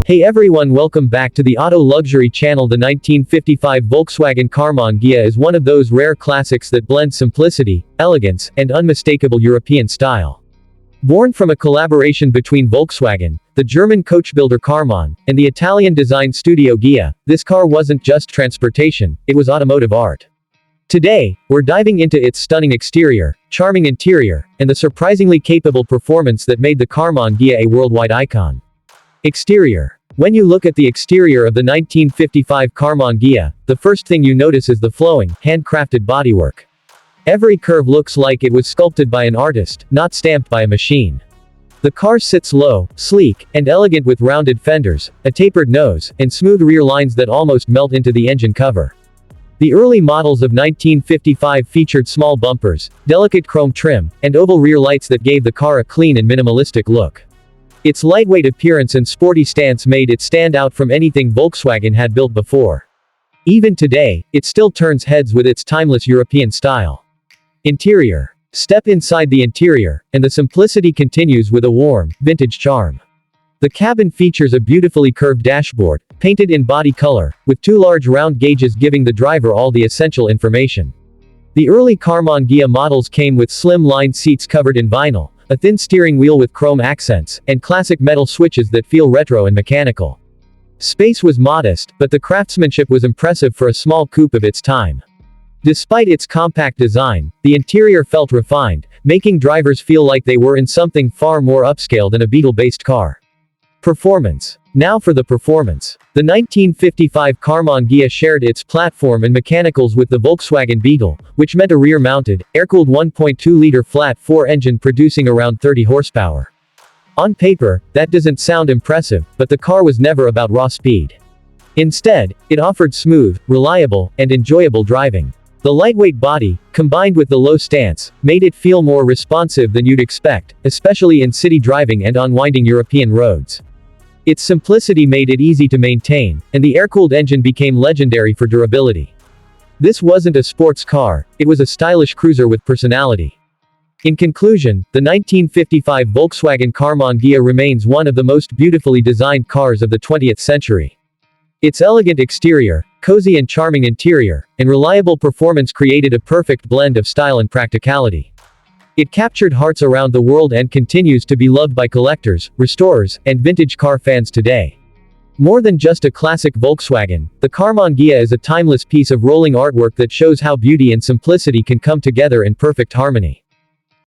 Hey everyone, welcome back to the Auto Luxury channel. The 1955 Volkswagen Karmann Ghia is one of those rare classics that blends simplicity, elegance, and unmistakable European style. Born from a collaboration between Volkswagen, the German coachbuilder Karmann, and the Italian design studio Ghia, this car wasn't just transportation, it was automotive art. Today, we're diving into its stunning exterior, charming interior, and the surprisingly capable performance that made the Karmann Ghia a worldwide icon. Exterior. When you look at the exterior of the 1955 Karmann Ghia, the first thing you notice is the flowing, handcrafted bodywork. Every curve looks like it was sculpted by an artist, not stamped by a machine. The car sits low, sleek, and elegant with rounded fenders, a tapered nose, and smooth rear lines that almost melt into the engine cover. The early models of 1955 featured small bumpers, delicate chrome trim, and oval rear lights that gave the car a clean and minimalistic look. Its lightweight appearance and sporty stance made it stand out from anything Volkswagen had built before. Even today, it still turns heads with its timeless European style. Interior. Step inside the interior, and the simplicity continues with a warm, vintage charm. The cabin features a beautifully curved dashboard, painted in body color, with two large round gauges giving the driver all the essential information. The early Karmann Ghia models came with slim-lined seats covered in vinyl, a thin steering wheel with chrome accents, and classic metal switches that feel retro and mechanical. Space was modest, but the craftsmanship was impressive for a small coupe of its time. Despite its compact design, the interior felt refined, making drivers feel like they were in something far more upscale than a Beetle-based car. Performance. Now for the performance. The 1955 Karmann Ghia shared its platform and mechanicals with the Volkswagen Beetle, which meant a rear-mounted, air-cooled 1.2-liter flat-4 engine producing around 30 horsepower. On paper, that doesn't sound impressive, but the car was never about raw speed. Instead, it offered smooth, reliable, and enjoyable driving. The lightweight body, combined with the low stance, made it feel more responsive than you'd expect, especially in city driving and on winding European roads. Its simplicity made it easy to maintain, and the air-cooled engine became legendary for durability. This wasn't a sports car, it was a stylish cruiser with personality. In conclusion, the 1955 Volkswagen Karmann Ghia remains one of the most beautifully designed cars of the 20th century. Its elegant exterior, cozy and charming interior, and reliable performance created a perfect blend of style and practicality. It captured hearts around the world and continues to be loved by collectors, restorers, and vintage car fans today. More than just a classic Volkswagen, the Karmann Ghia is a timeless piece of rolling artwork that shows how beauty and simplicity can come together in perfect harmony.